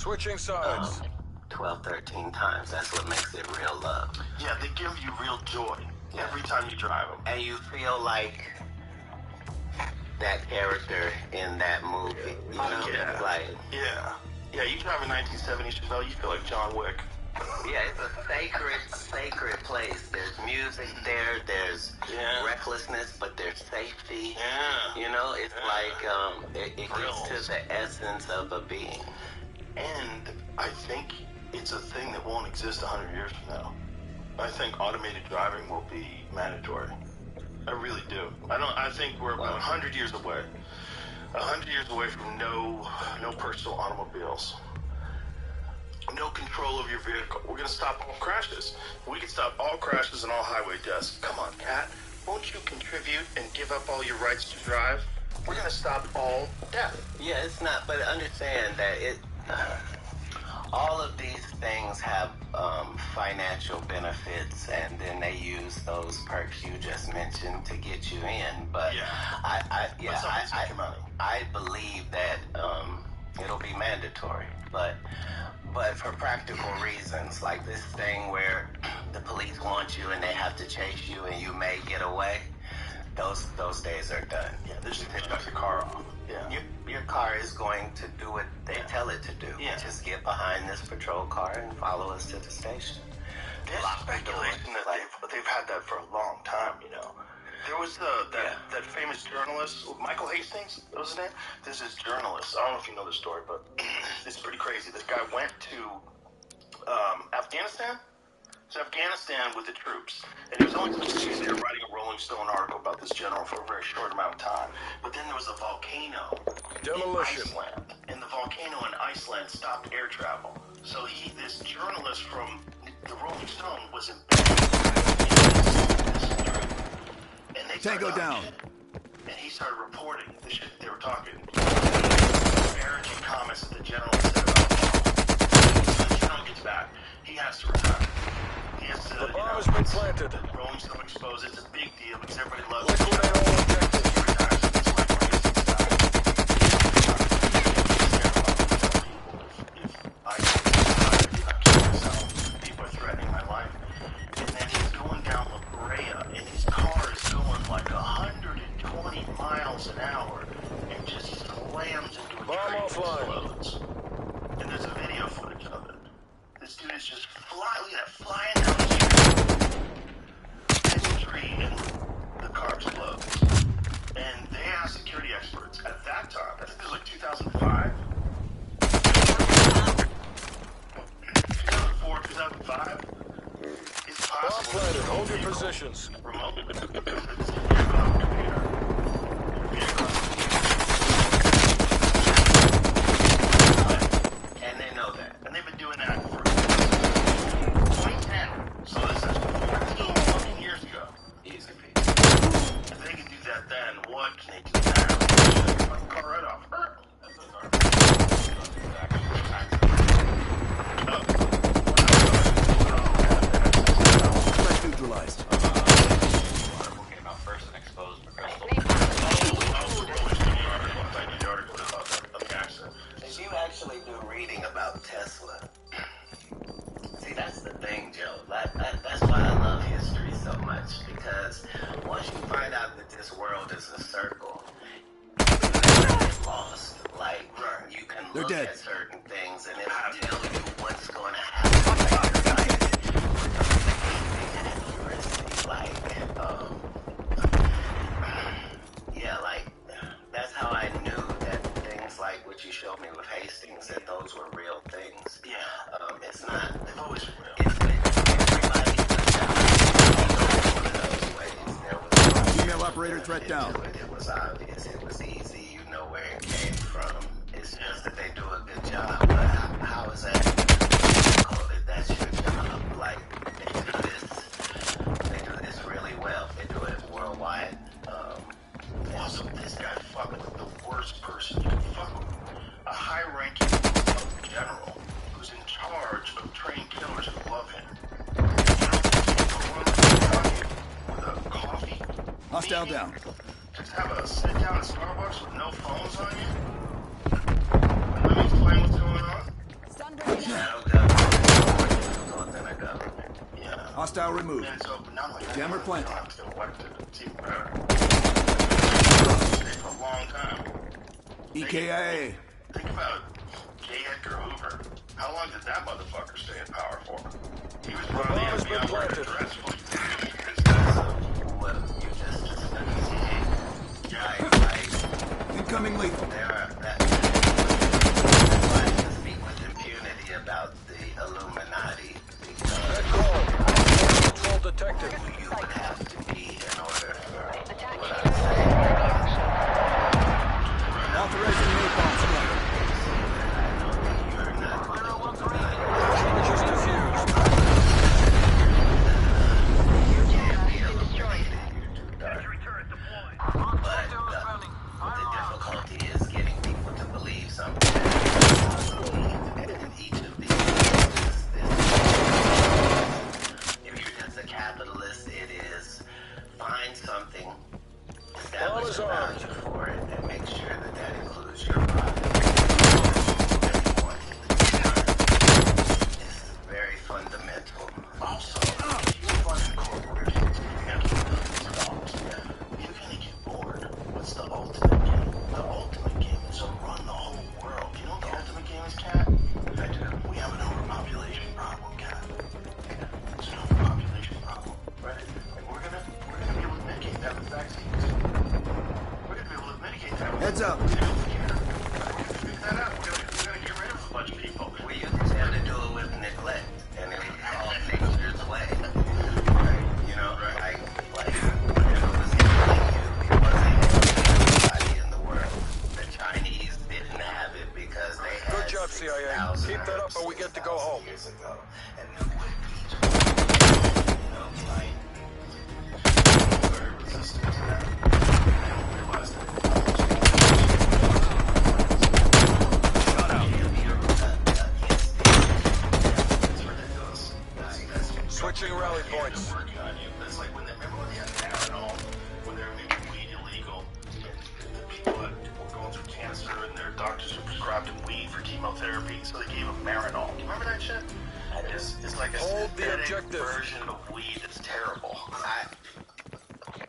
Switching sides. 12, 13 times. That's what makes it real love. Yeah, they give you real joy every time you drive them. And you feel like that character in that movie. You know? Yeah. Like, yeah, you drive a 1970s Chevelle, you feel like John Wick. yeah, it's a sacred place. There's music there, there's recklessness, but there's safety. Yeah. You know, it's like, it gets to the essence of a being. And I think it's a thing that won't exist 100 years from now. I think automated driving will be mandatory. I really do. I think we're 100 years away. 100 years away from no personal automobiles. No control of your vehicle. We're going to stop all crashes. We can stop all crashes and all highway deaths. Come on, Kat. Won't you contribute and give up all your rights to drive? We're going to stop all death. Yeah, it's not, but understand that all of these things have financial benefits, and then they use those perks you just mentioned to get you in. But I believe that it'll be mandatory. But for practical reasons, like this thing where the police want you and they have to chase you and you may get away, those days are done. Yeah, they just pick up your car off. Yeah. Your car is going to do what they tell it to do. Yeah. Just get behind this patrol car and follow us to the station. There's speculation that they've had that for a long time, you know. There was that famous journalist, Michael Hastings, that was his name? There's this journalist, I don't know if you know the story, but it's pretty crazy. This guy went to Afghanistan? To Afghanistan with the troops. And he was only supposed to be there writing a Rolling Stone article about this general for a very short amount of time. But then there was a volcano Demolition. in Iceland. And the volcano in Iceland stopped air travel. So this journalist from the Rolling Stone was embedded in this troop. And they Tango down. And he started reporting the shit they were talking. Disparaging comments that the general said about him. So the general gets back. He has to retire. The bomb has been planted. Rolling Stone exposed. It's a big deal because everybody loves Liquidate all objectives. People are threatening my life. And then he's going down La Brea, and his car is going like 120 miles an hour and just slams into a tree and explodes. And there's a video footage of it. This dude is just flying down the street. Hits a tree and the car explodes. And they asked security experts at that time, I think it was like 2005. 2004, 2005. It's Bomb possible. planted. Hold your positions. Remotely. And they know that. And they've been doing that for 2010. So this is 14 fucking years ago. Easy peasy. If they can do that then, what can they do now? Shut your fucking car right off. Threat neutralized. Came out first and exposed the crystal. If you actually do reading about Tesla, see, that's the thing, Joe. That's why I love history so much, because once you find out that this world is a circle, you never get lost. Like, you can look dead. at certain things and it'll tell you what's going to happen. That's how I knew that things like what you showed me with Hastings, that those were real things. Yeah. It's not. They've always been real. Everybody one of those ways. There was Female operator threat down. It was obvious. It was easy. You know where it came from. It's just that they do a good job. But how is that difficult if that's your job? Like, they do this really well. They do it worldwide. Also, this guy fucked with the worst person you can fuck with. A high-ranking general who's in charge of trained killers who love him. With a coffee. Hostile meeting. down. Just have a sit down at Starbucks with no phones on you. And let me explain what's going on. Hostile removed. And so, not only that, Jammer you planted. don't have to get elected. It's even better. For a long time. EKIA. Think about J. Edgar Hoover. How long did that motherfucker stay in power for? He was bomb probably has been FBI planted. dress for like 2 years. What you just discussed. Right. Incoming lethal. There are that's why I can speak with impunity about the Illuminati. Because Head call. Control detected. you would have to be in order for what I'm saying. Authorizing napalm strike. I know that you're not Charges defused. you can't be illuminated. You're too dark. But the difficulty is getting people to believe something that they don't believe. And each of these if you're just a capitalist, it is find something, establish a value for it, and make sure that that includes your profit. It's very fundamental. Also, if you run a corporation, you have to put millions of dollars. You're gonna get bored. What's the ultimate game? The ultimate game is to run the whole world. You know what the ultimate game is, Cat? I do. We have an overpopulation problem, Cat. It's an overpopulation problem. Right. And we're gonna be able to mitigate that with vaccines. We're gonna be able to mitigate that with Heads up. healthcare. We're gonna figure that out. We're gonna get rid of a bunch of people. We used to have to do it with neglect, and it was called nature's way. Right? You know, like if it was killing you, it wasn't killing everybody in the world. The Chinese didn't have it because they had Good job, CIA. 6,000 Keep that up or we get to go home. years ago. And nuclear peace, you know, like, Very resistant to that. They don't realize that. Shut out. It's ridiculous. That's Switching rally points. working on you. That's like remember when they had Marinol, when they were making weed illegal, and the people that were going through cancer and their doctors were prescribed them weed for chemotherapy, so they gave them Marinol. Do you remember that shit? It's like a Hold the synthetic objective. version of weed that's terrible.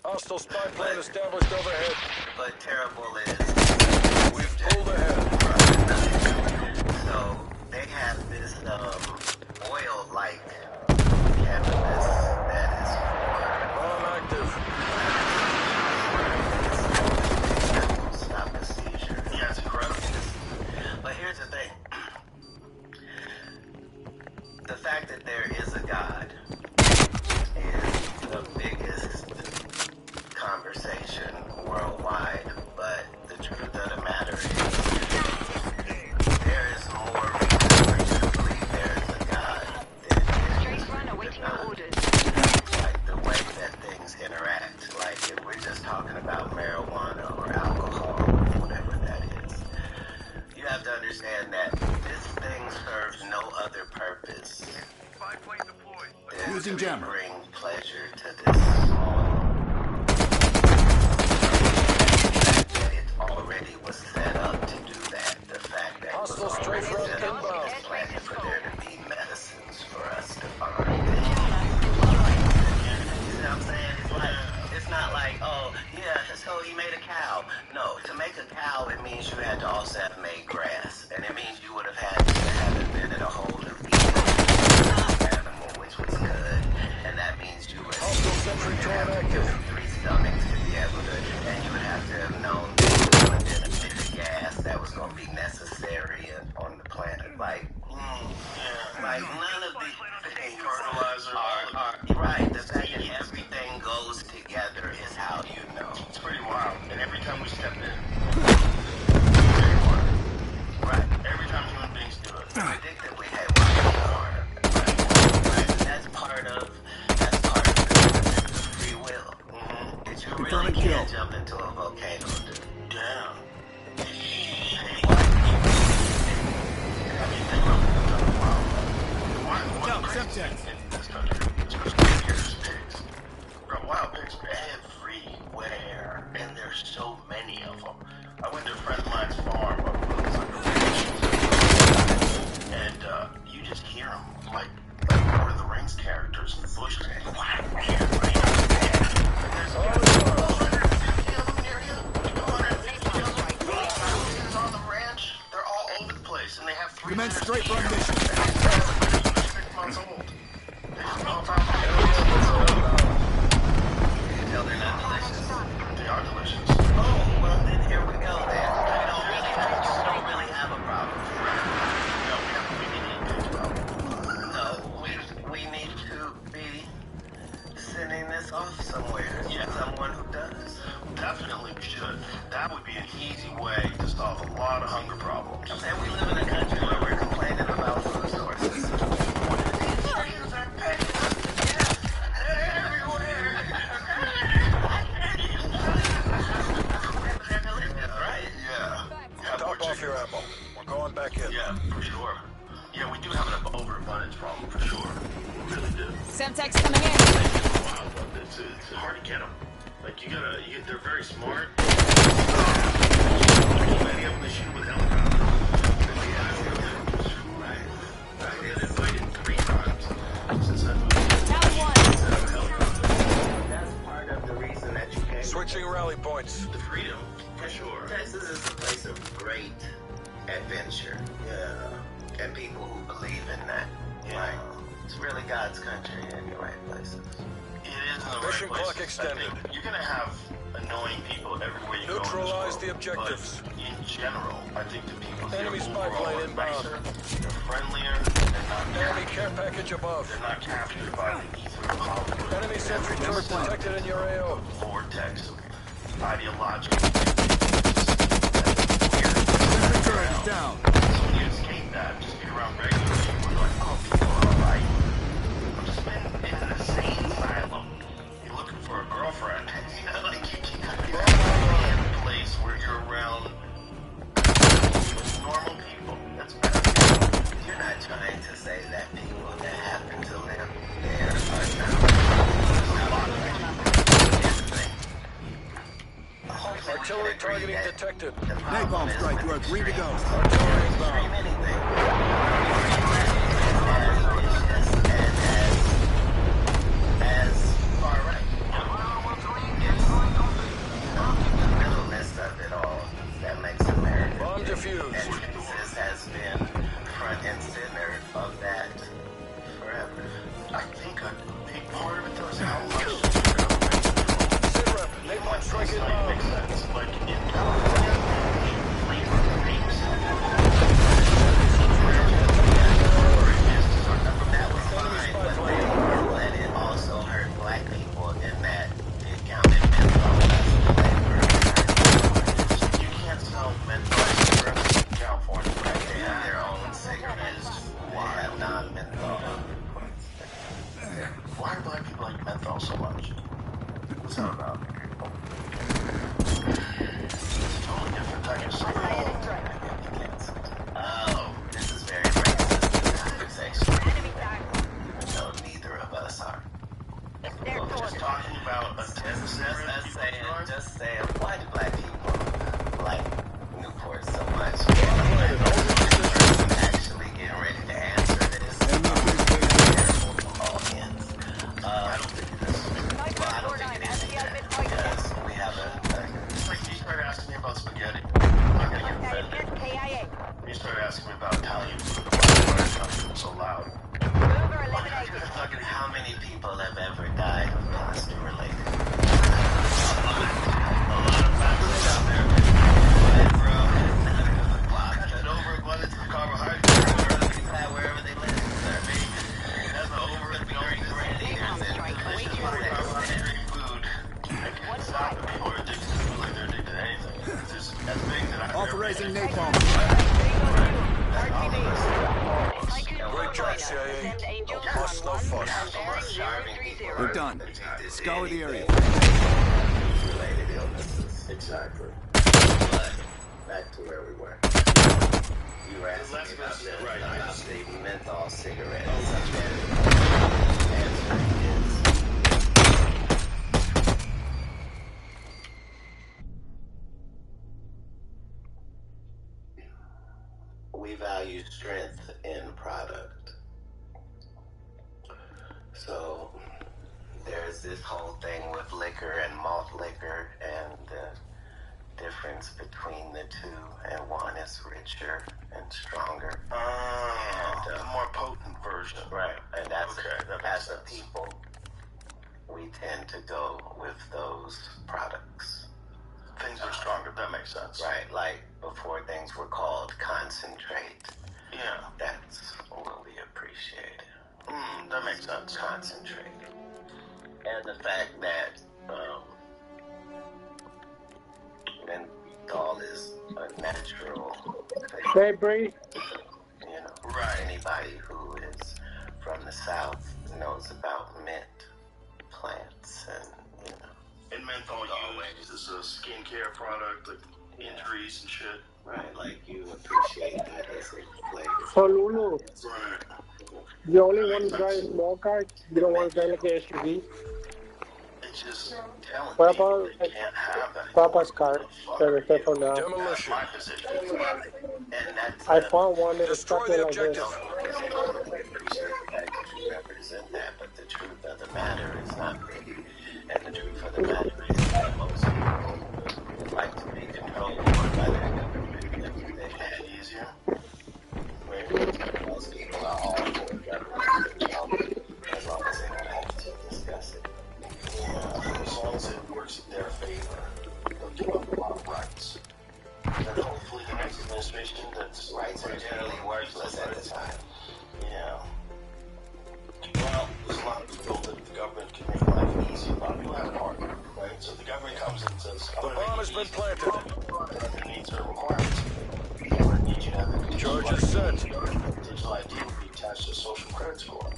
Hostile spy plane established overhead. but terrible is We've pulled ahead. so they have this oil-like cannabis that is Bomb active. for stop the seizure. Yeah, it's incredible. But here's the thing. The fact that there is a God is the biggest conversation worldwide. But the truth of the matter is there is more reason for you to believe there is a God than Trace run awaiting your orders. like the way that things interact. Like if we're just talking about marijuana or alcohol or whatever that is, you have to understand that this thing serves no other purpose than Using to jammer. bring pleasure to this small. That it already was set up to do that. The fact that it was Hostile already strafe run set up inbound. was planned for there to be medicines for us to find. You know what I'm saying? It's not like, oh, yeah, so he made a cow. No, to make a cow, it means you had to also have made grass. And it means you would have had to have invented a whole new animal, which was good. And that means you would Hostile sentry turret active. 3 stomachs to be able to, and you would have to have known that you would have been a bit of gas that was going to be necessary on the planet. Like, Commence straight run mission. 6 months old. They just all found out. No, they're not delicious. They are delicious. Oh, well then here we go then. We don't really have a problem. No, we need a big problem. No, we need to be sending this off somewhere. Yeah. Someone who does. Definitely we should. That would be an easy way to solve a lot of hunger problems. And we live in a country where we're complaining about food sources. These things are packed up. Yeah, they're everywhere. Right? Yeah. Top off your ammo. We're going back in. Yeah, for sure. Yeah, we do have an overabundance problem for sure. We really do. Semtex coming in. Wow, but it's hard to get them. Like they're very smart. Many of them they shoot with helicopters. Right. They've invited 3 times since I moved. Down one. That's part of the reason that you came. Switching rally points. The freedom, for sure. Texas is a place of great adventure. Yeah. And people who believe in that. Yeah. Right. It's really God's country in the right places. It is in the Mission right clock places. extended. I think you're gonna have annoying people everywhere you go. Neutralize in the this world, objectives. But in general, I think the people here Enemy spy overall plane are inbound. nicer, they're friendlier, they're not Enemy care package above. they're not captured by the ether of Hollywood. Enemy sentry turret detected in your AO. Vortex of ideological. Sentry turret is down. So when you escape that, just be around regular people, you're like, oh, people are alright. I've just been in an insane asylum. You're looking for a girlfriend. You know, like you're in a place where you're around normal people. That's better. You're not trying to say that people that happen to live there are not. Artillery targeting detected. Napalm strike, you are green to go. Artillery inbound. As far right. It's the middleness of it all that makes America. Bomb defused. And Texas has been front and center of that forever. I think a big part of it though is how much SITREP. Napalm strike inbound. makes sense. Like in California, flavor grapes. That was fine, but it also hurt black people in that it counted menthol as flavor. You can't sell menthol cigarettes in California. Right? They have their own cigarettes. They have non-menthol. Why do black people like menthol so much? What's that about? It's totally different type of cigarette. Oh, this is very racist conversation. No, neither of us are. Just talking about a 10 cigarette. Just saying, why do black people like Newport so much? Actually getting ready to answer this. All ends. I don't think it is. Well, I don't think it is either, because we have It's like you started asking me about spaghetti. I'm not gonna get offended. KIA. You started asking me about Italian food. Why is Italian so loud? Mover eliminated. how many people have ever died of pasta related? A lot of factors out there. Bro, An overabundance of carbohydrates. wherever they live. That's an overabundance carbohydrate food. I can't stop it. People are addicted to food like they're addicted to anything. It's just as big that I've Authorizing napalm. Great job, CIA. No fuss, no fuss. We're done. Scour the area. Related illnesses. Exactly. But back to where we were. You were asking me about the menthol cigarettes. Answer is we value strength in product. So there's this whole thing with liquor and malt liquor and the difference between the two, and one is richer and stronger. A more potent version. Right, and that's Okay, that as makes a sense. people, we tend to go with those products. Things are stronger. That makes sense. Right, like before things were called concentrate. Yeah. That's what we appreciate. That makes sense. Concentrate. And the fact that menthol is a natural thing. Hey, Bree. You know, Right. anybody who is from the South knows about mint plants and, you know. And menthol used as a skincare product, like injuries and shit. Right, like you appreciate that as a flavor. So, Lulu, Right. you only want to drive small cars? You don't want to drive like an SUV? It's just telling What people about they can't have that. Papa's car? That is for now. That's Demolition. my position. And that's I found one that is Destroy something the like this. objective. we appreciate the fact that you represent that, but the truth of the matter is not pretty. And the truth of the matter is that most people would like to be controlled by their government if they had it easier. Where most people are all for government control, as long as they don't have to discuss it. Yeah, as long as it works in their favor, they'll give up a lot of rights. And hopefully the next administration that's Rights are generally worthless at the time. Yeah. Well, there's a lot of people that the government can make life easy. A lot of people have it hard, right? So the government comes and says, The bomb has been planted. Nothing needs or requirements. I need you to have a digital Charge is set. Digital ID will be attached to a social credit score.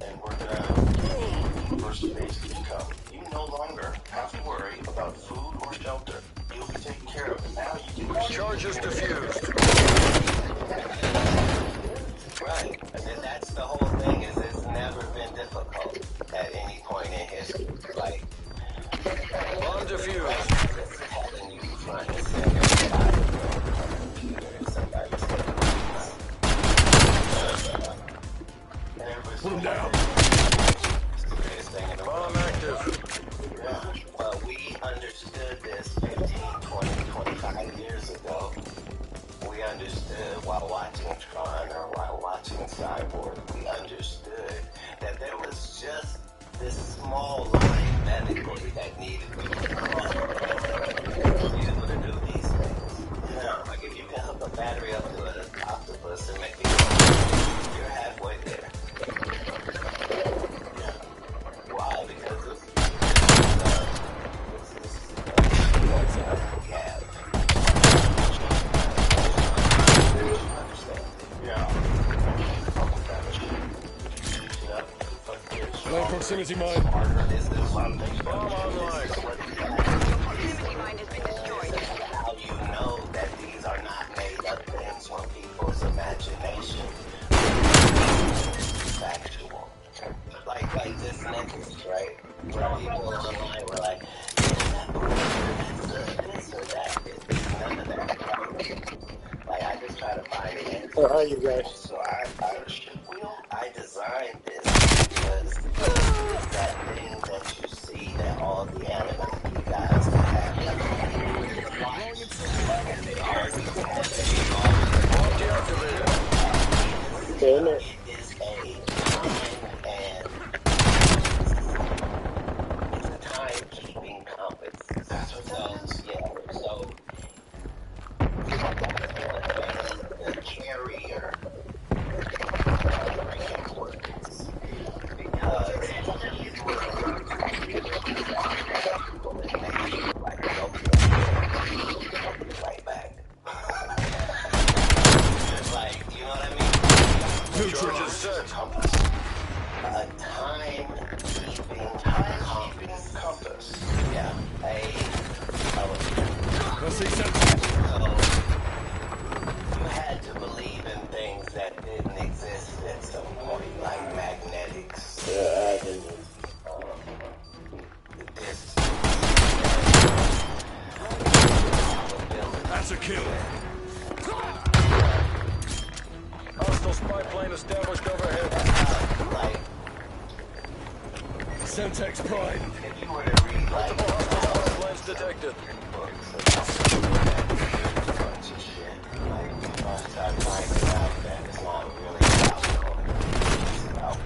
And we're going to give you universal basic income. You no longer have to worry about food or shelter. You'll be taken care of. And now you can... Charge is diffused. Right. And then that's the whole thing, is it's never been difficult at any point in history. Like, Bomb defused. it's having you front and center on the computer and somebody's Put them down. It's the greatest thing in the world. Bomb active. Yeah. Well, we understood this 15, 20, 25 years ago. We understood while watching Tron or while watching Cyborg, we understood that there was just this small line medically that needed to be crossed to be able to do these things. You know, like if you can hook a battery up to an octopus and make it go, you're halfway there. Why? Because this is we have. Low proximity mine. Bomb online. Proximity mine has been destroyed. How you know that these are not made up things when people's imagination is factual. Like this necklace, right? Where people online were like, this or that. It's none of that. Like I just try to find the answer. So, how are you guys? So I designed this because it's that thing that you see that all the anime guys have. Bomb deactivated. Damn it. Is a time and it's a timekeeping compass. That's what that is. Yeah. So the carrier works because right back. Like, you know what I mean? Charge is set. A time-keeping compass. Yeah. Pressing set. So, you had to believe in things that didn't exist at some point, like magnetics. Yeah, I didn't. This. That's a kill. Hostile spy plane established overhead. Like, Semtex Prime. if you were to read, like, Multiple hostile spy planes detected. books about bunch of shit, like, once I find out that it's not really about going, it's about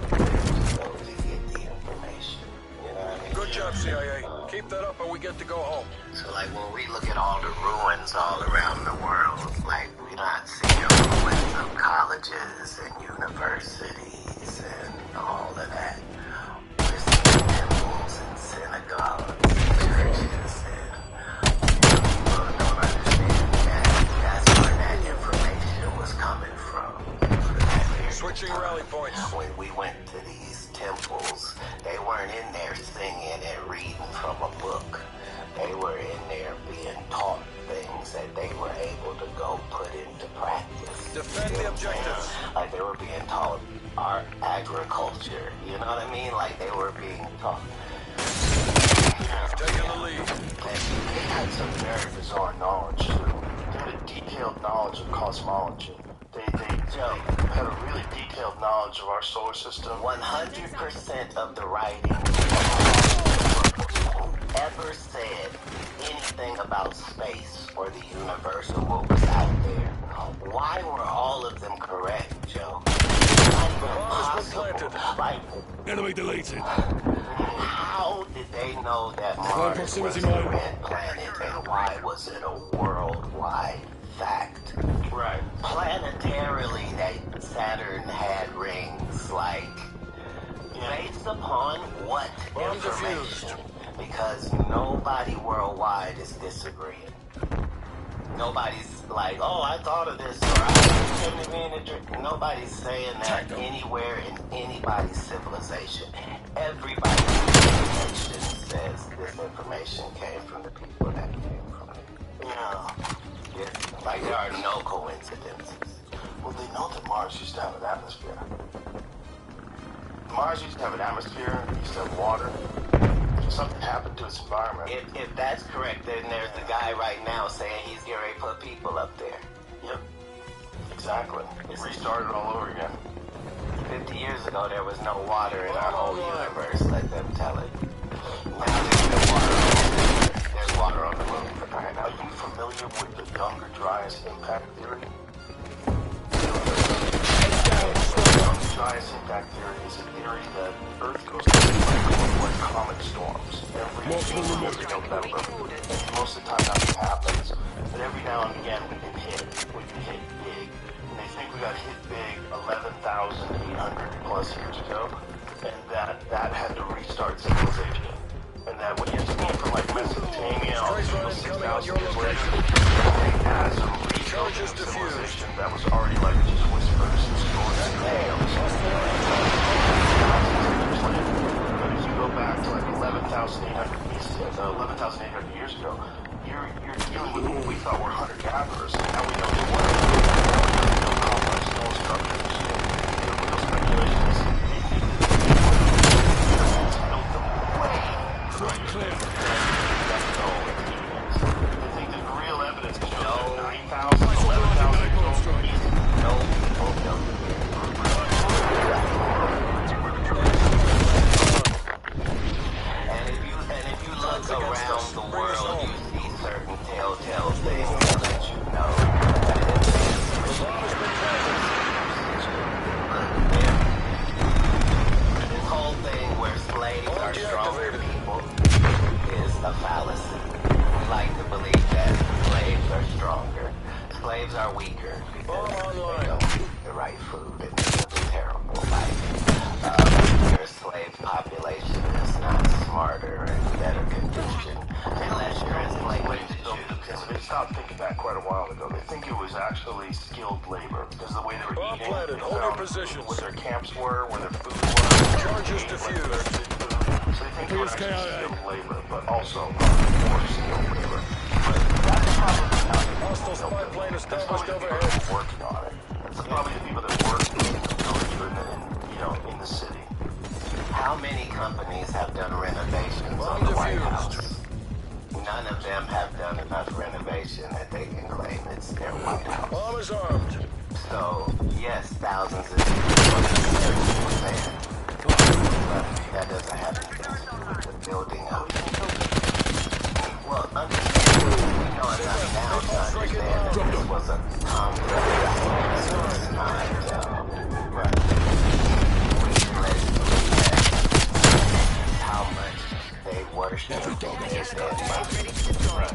go to get the information. You know what I mean? Good job, CIA. Keep that up and we get to go home. So like when we look at all the ruins all around the world, like we're not seeing ruins of colleges and universities and all of that. We're seeing temples and synagogues and churches and people don't understand that that's where that information was coming from. Switching rally points. When we went to these temples, they weren't in there singing and reading from a book. They were in there being taught things that they were able to go put into practice. Defend the objectives. Like they were being taught our agriculture. You know what I mean? Like they were being taught. Taking the lead. And they had some very bizarre knowledge too. They had a detailed knowledge of cosmology. They had a really detailed knowledge of our solar system. 100% of the writing ever said anything about space or the universe or what was out there. Why were all of them correct, Joe? Not even possible. Like, Enemy deleted. how did they know that Mars was a red planet and why was it a worldwide fact? Right. Planetarily, that Saturn had rings, like, based upon what Bomb information? defused. Because nobody worldwide is disagreeing. Nobody's like, oh, I thought of this, or I didn't mean it. Nobody's saying that anywhere in anybody's civilization. Everybody's civilization says this information came from the people that came from it. You know, like there are no coincidences. Well, they know that Mars used to have an atmosphere. Mars used to have an atmosphere, it used to have water. Something happened to its environment. If that's correct, then there's the guy right now saying he's getting ready to put people up there. Yep. Exactly. It's restarted all over again. 50 years ago, there was no water in our whole universe. Let them tell it. Now there's no water. There's water on the moon for crying Are out. you familiar with the Younger Dryas impact theory? Dryas impact theory is a theory that Earth goes through like comet storms. Most of the time nothing happens, but every now and again we get hit. We get hit big. And they think we got hit big 11,800 plus years ago, and that had to restart civilization. And that when you came from like Mesopotamia, all 6,000 years later, they had some rebuilding civilization that was already like just whispers and stories and tales. But if you go back to like 11,800 years ago, you're dealing with what we thought were hunter-gatherers, and now we know they weren't. They built complex stone structures. Real speculations. Built them way clear. They think that real evidence shows that 9,000, 11,000 years old. No people don't. And if you look around the world, you see certain telltale things that let you know that this whole thing where slaves are stronger people is a fallacy. We like to believe that slaves are stronger. Slaves are weaker because they don't eat the right food and live a terrible life. Your slave population is not smarter and better condition unless you're enslaved to Jews. They stopped thinking that quite a while ago. They think it was actually skilled labor because of the way they were eating. Planted. Hold your positions. Where their camps were, where their food was. Charges defused. So they think it was actually skilled labor, but also more skilled labor. But that's probably not the Hostile people spy that- plane that's established probably the people overhead. that are working on it. That's probably the people that work in the village or in the city. How many companies have done renovations Bomb on the White defused. House? None of them have done enough renovation that they can claim it's their White House. Bomb is armed. So, yes, thousands of people were there. But that doesn't have anything to do with the building of it. Well, understand, we know know enough now to understand that this was a complex source time, Joe. Right. How much they worship their dead bodies. Right.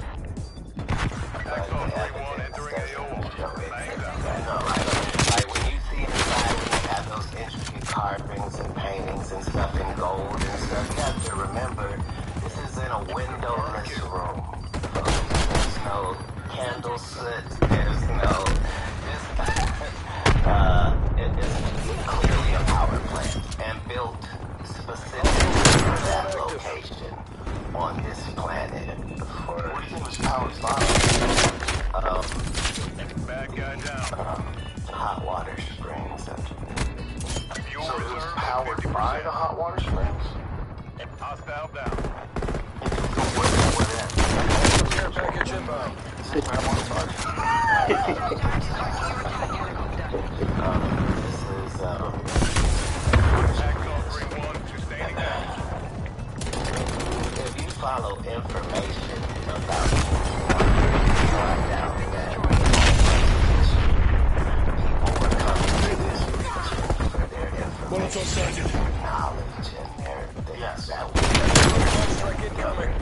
Like when you see inside, when you have those intricate carvings and paintings and stuff in gold and stuff, you have to remember this is in a windowless room. There's no candle soot. There's no. It is clearly a power plant and built specifically for that location on this planet. What do you think was powered by? Bad guy down. Hot water springs. So it was powered by the hot water springs? Hostile down. Where Care package inbound. See where I'm on the charge. This is, Axon 3-1, sustaining damage. if you follow information about down that people were coming to this region for their information, knowledge, and everything. Yes. That was Strike incoming.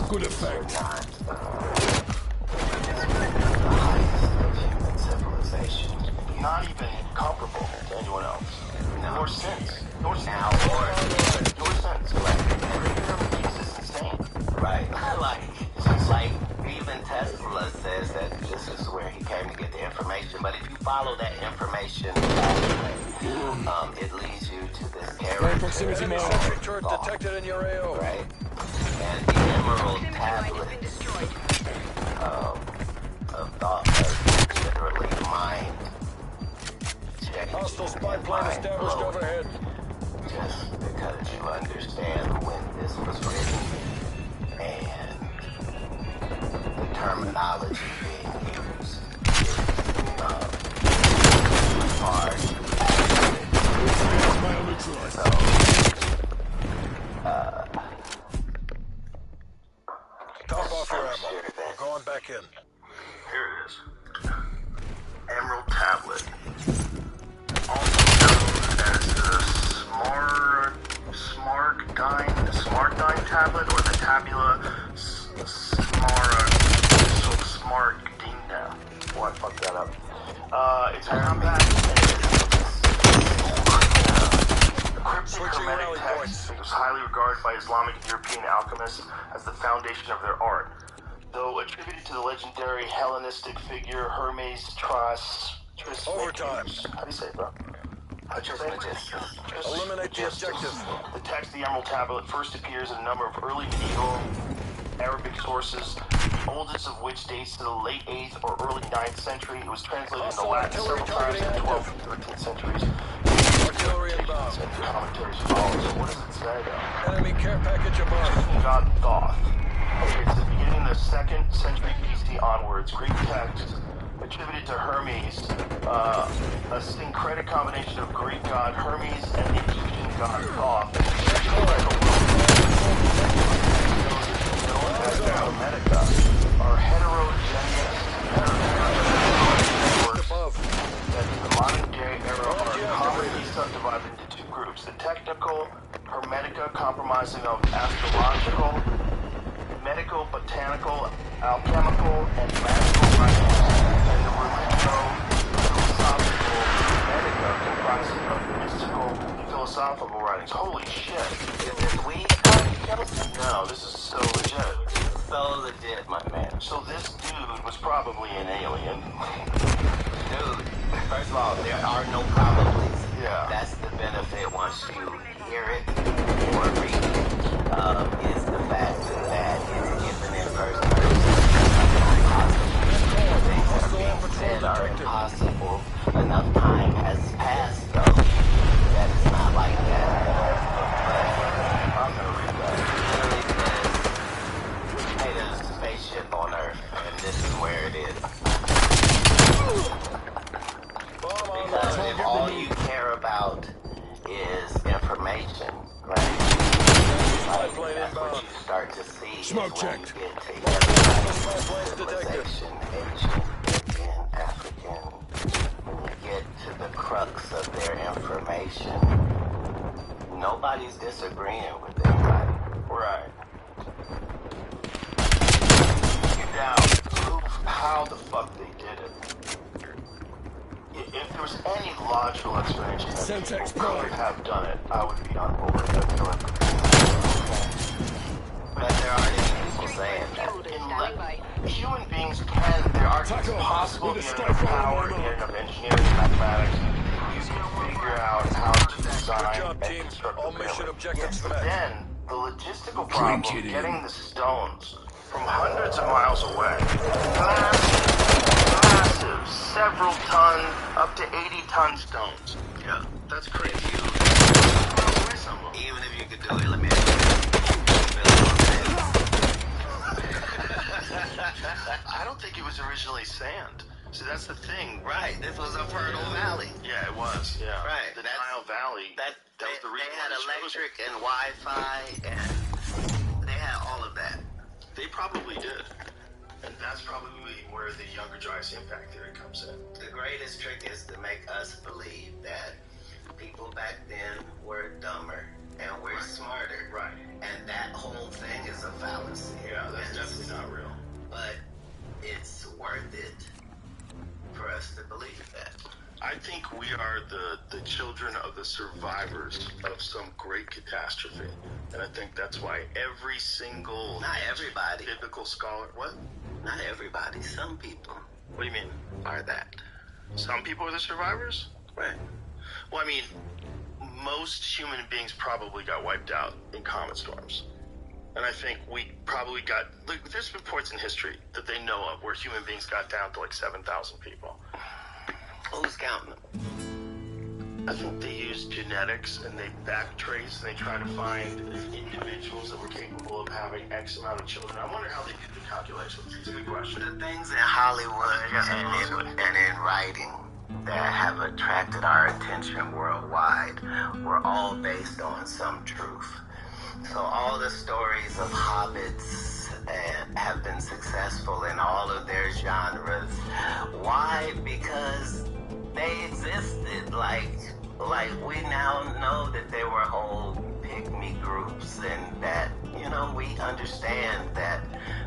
good effect. Not the highest of human civilization. Not even comparable to anyone else. No. Your sense. Your sense. Now, Your sense. Like, this is insane. right, like even Tesla says that this is where he came to get the information. But if you follow that information pathway, it leads you to this character. Enemy sentry turret detected in your AO. Right? And the Emerald Proximity mine tablet has been destroyed. of thought was literally mind. Hostile spy plane established overhead. Just because you understand when this was written and the terminology being used is hard. So, Top off your I'm sure ammo. that We're going back in. Here it is. Emerald tablet. Also known as the Smartdyne tablet or the Tabula Smaragdina. Oh, I fucked that up. It's a compact cryptic Switching hermetic rally text. points. It was highly regarded by Islamic and European alchemists as the foundation of their art. Though attributed to the legendary Hellenistic figure Hermes Trismegistus. Overtime. How do you say it, bro? Eliminate the objective. The text of the Emerald Tablet first appears in a number of early medieval Arabic sources, the oldest of which dates to the late 8th or early 9th century. It was translated into Hostile Latin several artillery times in the targeting 12th and 13th centuries. Artillery inbound. And commentaries follow. So what does it say, though? Enemy care package above. God Thoth. Okay, so beginning in the 2nd century BC onwards, Greek text attributed to Hermes, a syncretic combination of Greek god Hermes and the Egyptian god Thoth. Known as Hermetica, are heterogeneous networks Above. that in the modern day era are commonly subdivided into two groups. The technical Hermetica comprising of astrological, medico-botanical, alchemical, and magical writings, and the religio-philosophical Hermetica comprising of mystical and philosophical writings. Holy shit. is this weed? No, this is so legit. So legit, my man. So this dude was probably an alien. Dude, first of all, there are no probablys. Yeah. That's the benefit once you hear it or read it, is the fact that it's given in first person. Things that are being said are impossible. Enough time has passed, though, that it's not like that. But I'm gonna read that. It literally says, hey, there's a spaceship on Earth, and this is where it is. Because if all you care about is information, right? spy plane That's what inbound. you start to see. Smoke is when checked. you get to Spy planes detected. civilization, Asian, Indian, African, when you get to the crux of their information, nobody's disagreeing with anybody. Right. Now, how the fuck they did it? If there was any logical explanation that Semtex people could Prime. have done it, I would be on board. I feel like, But there aren't any people saying that. Fueled is standing by. human beings can, there are Taco, possible with to a get enough strike power, on get enough engineering, mathematics, you can figure out how to design Good job, and team. construct All the mission pyramid. objectives But met. then, the logistical problem of kidding. getting the stones from hundreds of miles away, massive, several ton, up to 80-ton stones. Yeah. That's crazy. Even if you could do it, let me I don't think it was originally sand. See, that's the thing. Right, this was a fertile valley. Yeah, it was. Yeah. Right, The that's- Nile Valley. That was the they reason had why they chose it. electric and Wi-Fi, and they had all of that. They probably did. And that's probably where the Younger Dryas impact theory comes in. The greatest trick is to make us believe that people back then were dumber and we're smarter. Right. And that whole thing is a fallacy. Yeah, that's And- definitely not real. But it's worth it for us to believe that. I think we are the children of the survivors of some great catastrophe. And I think that's why every single Not everybody. biblical scholar... What? Not everybody. Some people What do you mean? are that. Some people are the survivors? Right. Well, I mean, most human beings probably got wiped out in comet storms. And I think we probably got... Look, there's reports in history that they know of where human beings got down to like 7,000 people. Who's counting them? I think they use genetics and they backtrace and they try to find individuals that were capable of having X amount of children. I wonder how they did the calculations. It's a good question. The things in Hollywood and in writing that have attracted our attention worldwide were all based on some truth. So all the stories of hobbits have been successful in all of their genres. Why? Because they existed. Like we now know that there were whole pygmy groups, and that, you know, we understand that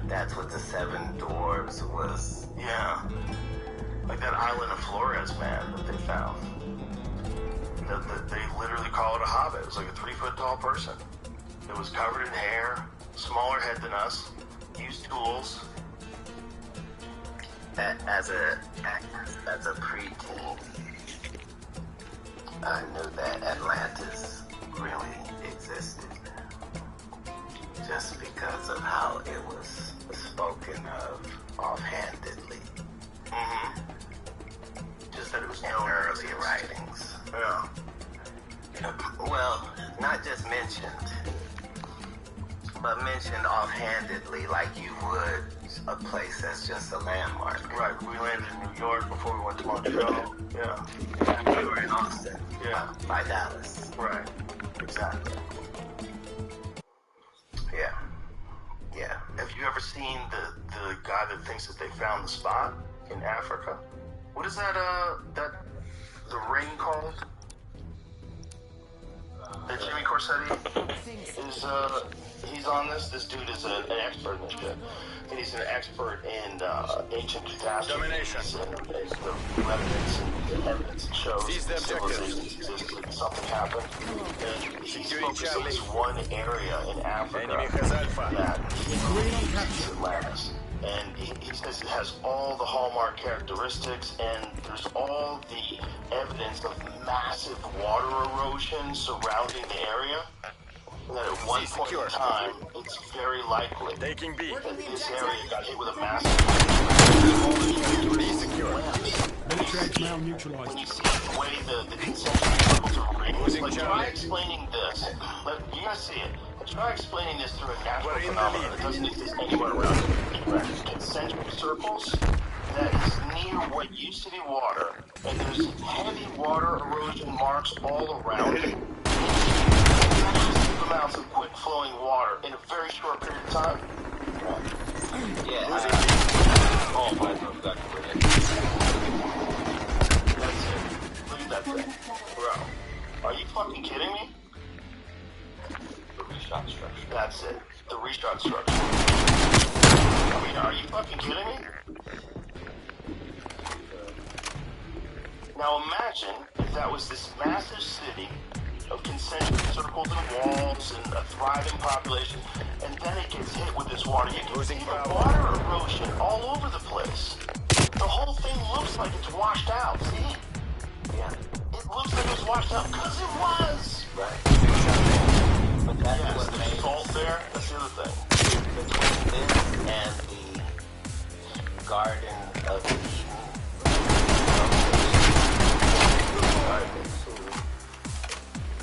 that's what the Seven Dwarves was. Yeah. Like that island of Flores, man, that they found. They literally call it a hobbit. It was like a 3-foot tall person. It was covered in hair, smaller head than us, used tools. As a preteen, I knew that Atlantis really existed, just because of how it was spoken of offhandedly. Mm-hmm. Just that it was In known early as- writings. Yeah. Well, not just mentioned, but mentioned offhandedly, like you would a place that's just a landmark. Right. We landed in New York before we went to Montreal. Yeah. We were in Austin, Yeah. by Dallas. Right. Exactly. Yeah. Yeah. Have you ever seen the guy that thinks that they found the spot in Africa? What is that the ring called? That Jimmy Corsetti is he's on this. This dude is an expert in this shit. And he's an expert in ancient catastrophes Domination. and the remnants and evidence that shows Seize the objectives. civilizations existed and something happened. And he's Securing focused on this Charlie. one area in Africa Enemy has Alpha. that is Atlantis. And he says it has all the hallmark characteristics, and there's all the evidence of massive water erosion surrounding the area. And that at one C point secure. in time, it's very likely that Taking B. this area got hit with a massive B secure. Military now neutralized. when you see the way the concentric circles are arranged, Losing like try Charlie. explaining this. You guys see it. Try explaining this through a natural We're in the phenomenon lead. that doesn't exist anywhere around here. Concentric circles that is near what used to be water, and there's heavy water erosion marks all around it. Go amounts of quick flowing water in a very short period of time. Yeah. Oh my god, that's brilliant. That's it. Look at that thing. Bro, are you fucking kidding me? The reshot structure. That's it. The restart structure. I mean, are you fucking kidding me? Now imagine if that was this massive city of concentric circles and walls and a thriving population, and then it gets hit with this water. You can see the water erosion all over the place. The whole thing looks like it's washed out. See? Yeah. It looks like it's washed out because it was. Right. But that's Yes, what there's made salt there. That's the other thing. between this and the Garden of Eden.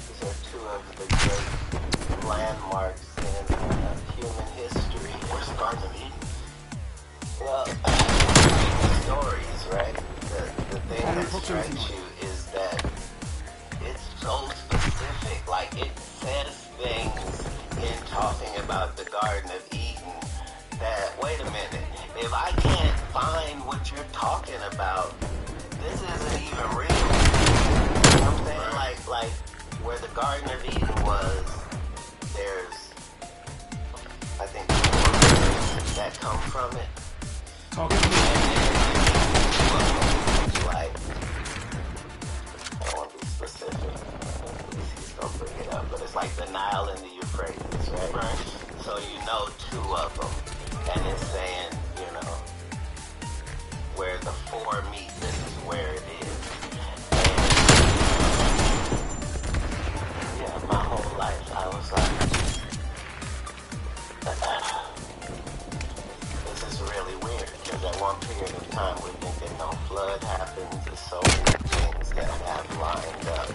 These are two of the great landmarks in human history. Where's the Garden of Eden? Well, stories, right? The thing that strikes you is that it's so specific. Like, it says things in talking about the Garden of Eden that, wait a minute, if I can't find what you're talking about, this isn't even real. You know what I'm saying? Like where the Garden of Eden was, there's, I think, 4 rivers that come from it. Target And then, like, I don't want to be specific. He's gonna bring it up, but it's like the Nile and the Euphrates, right? Right. So you know 2 of them, and it's saying, you know, where the 4 meet, this is where it is. And, yeah, my whole life I was like, this is really weird, because at one period of time we're thinking no flood happens, there's so many things that have lined up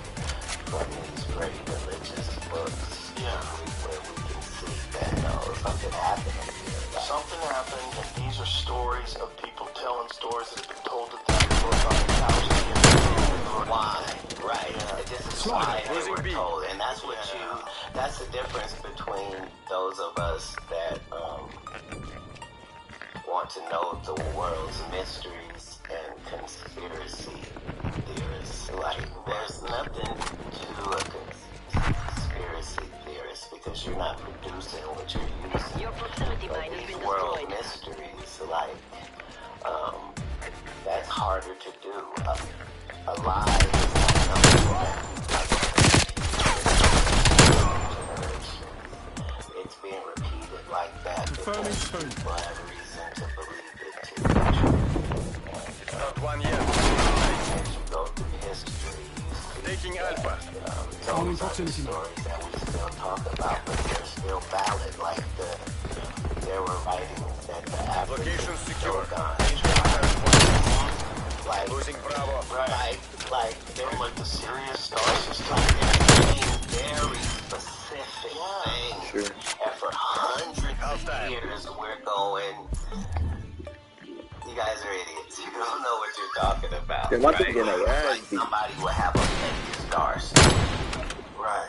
from these great religious books. Yeah. Where we can see that, no, something happened here. Like, Something happened, and these are stories of people telling stories that have been told to them for about 1,000 years. why, right? This is why they Losing were beat. told, and that's what that's the difference between those of us that want to know the world's mysteries and conspiracy theorists. Like, there's nothing to a conspiracy theorist because you're not producing what you're using. Your proximity But mine has these been world destroyed. mysteries, like, that's harder to do. A lie is not something that it's being repeated like that Confirming because two. people have reason to believe it to be true. Not one yet. As you go through history, you see Taking Alpha. those Only other proximity mine. stories that we still talk about, but they're still valid. Like there were writings that the African Location secure. like Losing Bravo. like they're Like the Sirius star system. like they're saying very specific things. Sure. And for hundreds Halftime. of years, we're going. You guys are idiots. You don't know what you're talking about. Then why they right? getting their ass Like beat? somebody would have a fake star system. Right.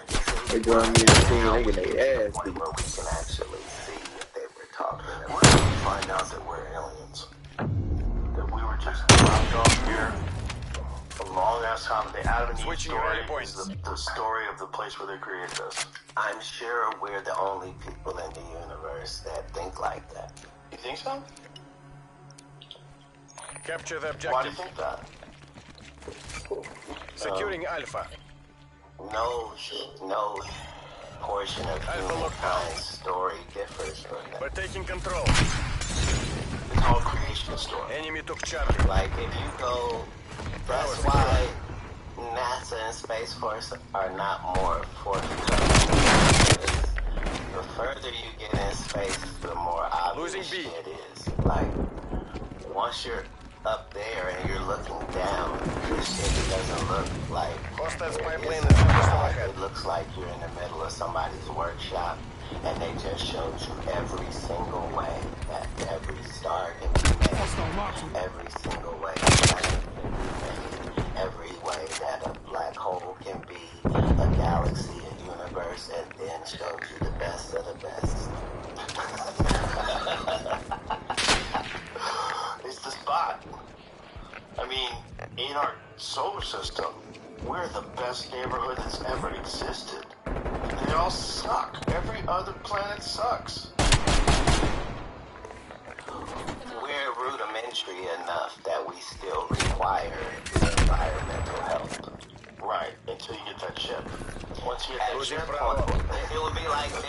They doing me the thing, they getting their ass Point beat. where we can actually see what they were talking When about. did we find out that we're aliens? That we were just dropped off here a long ass time. The Adam and Eve Switching story rally is points. the story of the place where they created us. I'm sure we're the only people in the universe that think like that. You think so? Capture the Why do you objective. think that? Securing Alpha. No portion of Alpha lockdown. humankind's story differs from that. We're taking control. It's all creation story. Enemy took Charlie. Like, if you go, that's why NASA and Space Force are not more forthcoming. The further you get in space, the more obvious Losing B. it is. Like, once you're up there and you're looking down, this shit doesn't look like Hostile spy there plane is is a almost God. ahead. It looks like you're in the middle of somebody's workshop and they just showed you every single way that every star can be made, Hostile marks. every single way that planet can be made, every way that a black hole can be, a galaxy, a universe, and then and showed you the best of the best. It's the spot. I mean, in our solar system, we're the best neighborhood that's ever existed. They all suck. Every other planet sucks. We're rudimentary enough that we still require environmental help. Right, until you get that chip. Once you get that Losing chip, Bravo. It would be like saying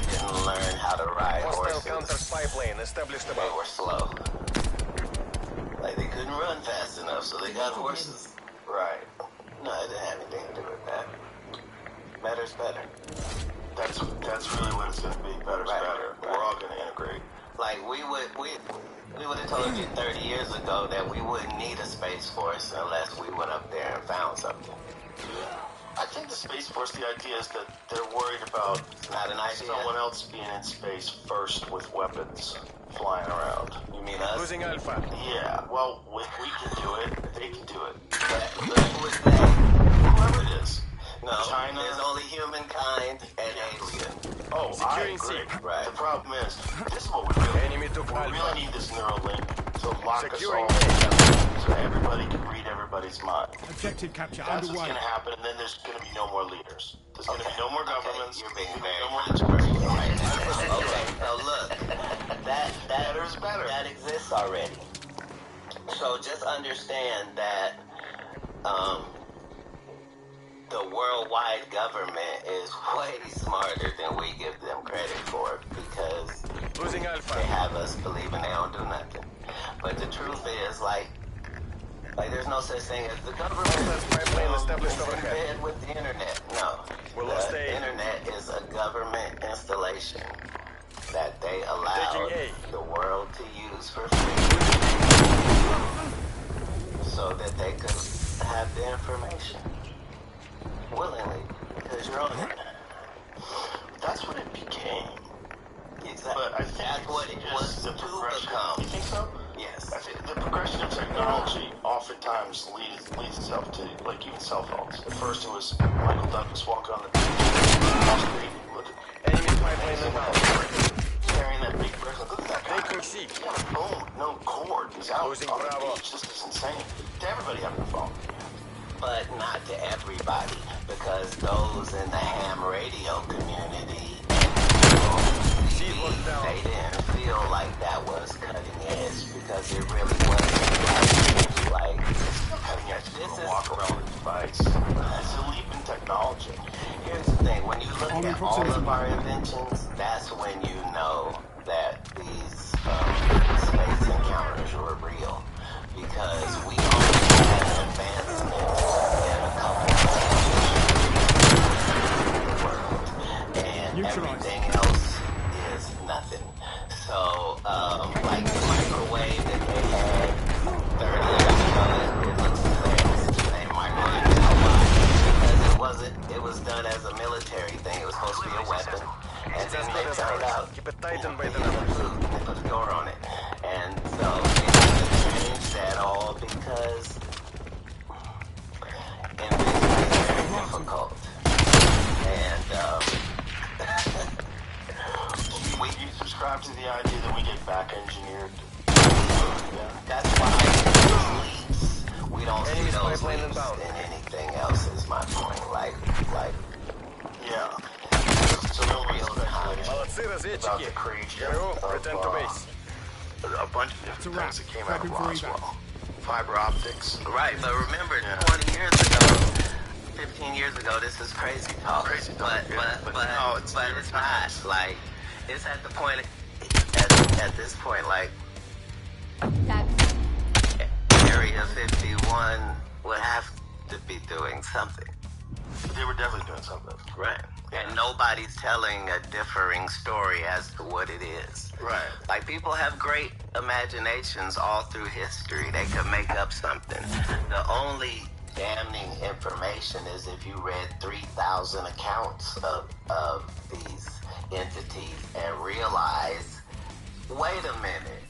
didn't learn how to ride Hostile counter horses. spy plane established They above. were slow. Like they couldn't run fast enough, so they got horses. right. No, it didn't have anything to do with that. Better's better. That's really what it's going to be. Better's Right, better. right. We're all going to integrate. Like we would have told you 30 years ago that we wouldn't need a space force unless we went up there and found something. I think the Space Force, the idea is that they're worried about It's not an idea. someone else being in space first with weapons flying around. You mean us? Losing Alpha. Yeah, well, if we can do it, they can do it. But who is they? Whoever it is. No, China. there's only humankind and alien. Oh, Securing I agree. C. Right. The problem is, this is what we really Enemy took We really Alpha. need this Neuralink to lock Securing us all together so everybody can read everybody's mind. Objective capture That's what's underway. going to happen, and then there's going to be no more leaders. There's going to be no more governments. You're being there's very no more controversial right now. Okay, now look, that Better is better. That exists already. So just understand that the worldwide government is way smarter than we give them credit for because Losing they Alpha. have us believing they don't do nothing. But the truth is, like there's no such thing as the government. Hostile spy plane established It's in overhead. bed with the internet. No. We lost The A. internet is a government installation that they allow Taking A. the world to use for free so that they could have the information willingly because you're on it. That's what it became. Exactly. But I think That's what it it's was the to progression. become. You think so? Yes. I think the progression of technology oftentimes leads itself to, like, even cell phones. At first it was Michael Douglas walking on the beach, off the street, look at Enemy spy plane inbound. carrying that big bracelet. Look at that guy. Taking C. He got a phone, no cord. He's out Losing on Bravo. the beach. This is insane. To everybody having a phone. But not to everybody, because those in the ham radio community, C locked down. they didn't feel like that was cutting edge because it really wasn't. Like, Cutting edge this to is walk around with a device. It's a leap in technology. here's the thing: when you look Only at all proximity. of our inventions, that's when you know that these space encounters were real, because we only had advancements in a couple of world, and Neutralized. everything else is nothing. So, like the microwave that they had 30 years ago, it looks the same. It's the same microwave now. Why? Because it was done as a military thing. It was supposed to be a weapon. And then they found out, Keep it tightened by the they numbers. put a door on it. And so they had to change that all because invention is very difficult. And You subscribe to the idea that we get back engineered. that's why leaps, we don't see Enemy spy those plane leaps inbound. in anything else is my point. Like Yeah. So no real time Молодцы, about the разведчики. creation ГРУ, of return to base. a bunch of different It's a wrap. things that came out of Prepping for evac. Roswell. Fiber optics. right, but remember, Yeah. 20 years ago, 15 years ago, this is crazy talk. Crazy talk, but yeah. But now it's it's not. Like, it's at the point, at this point, like, Area 51 would have to be doing something. But they were definitely doing something. Right. And nobody's telling a differing story as to what it is. Right. Like, people have great imaginations all through history. They could make up something. The only damning information is if you read 3,000 accounts of these entities and realize, wait a minute,